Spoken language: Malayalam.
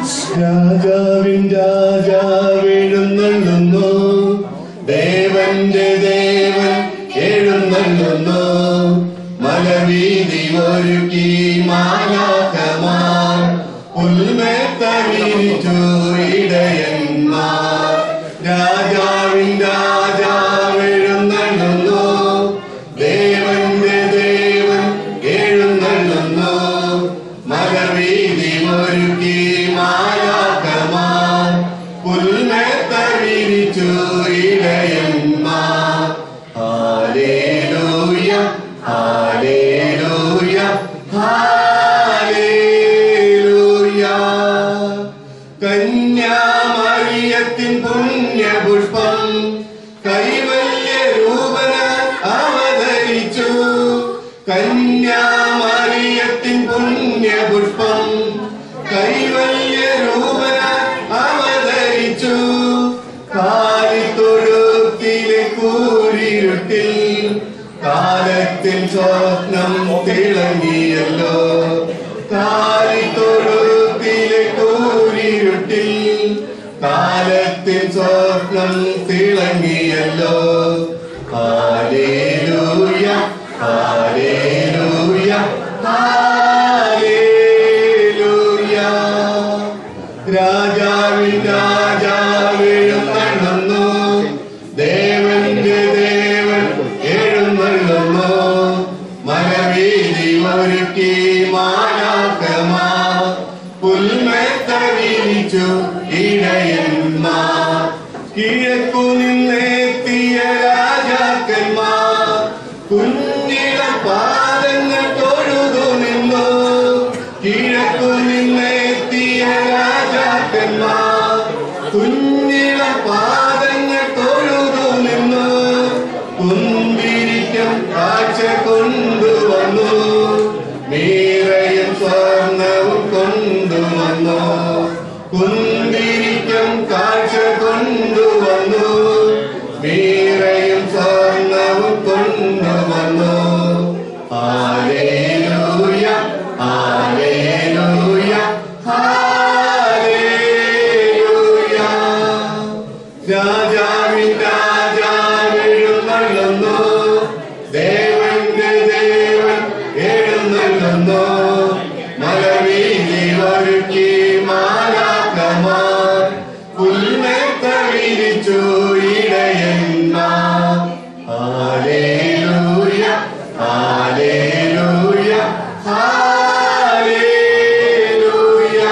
രാജാവിൻ രാജാവെഴുന്നള്ളുന്നു, ദേവന്റെ ദേവൻ എഴുന്നള്ളുന്നു. മലവീതി ഒരുക്കി മാലാഖമാർ, പുൽമേത്ത വിരിച്ചു ഇടയന്മാർ. രാജാവിൻ രാജാവെഴുന്നള്ളുന്നു, ദേവന്റെ ദേവൻ എഴുന്നള്ളുന്നു. മലവീതി ഒരുക്കി മാലാഖമാർ, പുൽമേത്ത വിരിച്ചു ഇടയന്മാർ. ഹല്ലേലൂയ ഹല്ലേലൂയ ഹല്ലേലൂയ. കന്യാമറിയത്തിൻ പുണ്യപുഷ്പം കൈവല്യരൂപനായി അവതരിച്ചു. കന്യാമറിയത്തിൻ പുണ്യപുഷ്പം കൈവല്യരൂപനായി അവതരിച്ചു. കാലിത്തൊഴുത്തിലെ കൂരിരുട്ടിൽ കാലത്തിൽ സ്വപ്നം തിളങ്ങിയല്ലോ. കാലിത്തൊഴുത്തിലെ കൂരിരുട്ടിൽ കാലത്തിൽ സ്വപ്നം തിളങ്ങിയല്ലോ. ഹല്ലേലൂയ ഹല്ലേലൂയ ഹല്ലേലൂയ. രാജാവിൻ രാജാവെഴുന്നള്ളുന്നു, ദേവന്റെ ദേവൻ എഴുന്നള്ളുന്നു. മലവീതി ഒരുക്കി മാലാഖമാർ, പുൽമേത്ത വിരിച്ചു ഇടയന്മാർ. കിഴക്കു നിന്നെത്തിയ രാജാക്കന്മാർ കുഞ്ഞിളം പാദങ്ങൾ തൊഴുതു നിന്നു. കിഴക്കു നിന്നെത്തിയ രാജാക്കന്മാർ കുഞ്ഞിളം പാദങ്ങൾ തൊഴുതു നിന്നു. കുന്തിരിക്കം കാഴ്ച കൊണ്ടുവന്നു, മീറയും സ്വർണവും കൊണ്ടുവന്നു. കുന്തിരിക്കം കാഴ്ച കൊണ്ടുവന്നു, മീറയും സ്വർണവും കൊണ്ടുവന്നു. ഹല്ലേലൂയ ഹല്ലേലൂയ ഹല്ലേലൂയ. രാജാവിൻ രാജാവെഴുന്നള്ളുന്നു, ദേവന്റെ ദേവൻ എഴുന്നള്ളുന്നു. മലവീതി ഒരുക്കി മാലാഖമാർ, പുൽമേത്ത വിരിച്ചു ഇടയന്മാർ. ഹല്ലേലൂയ ഹല്ലേലൂയ ഹല്ലേലൂയ ഹല്ലേലൂയ.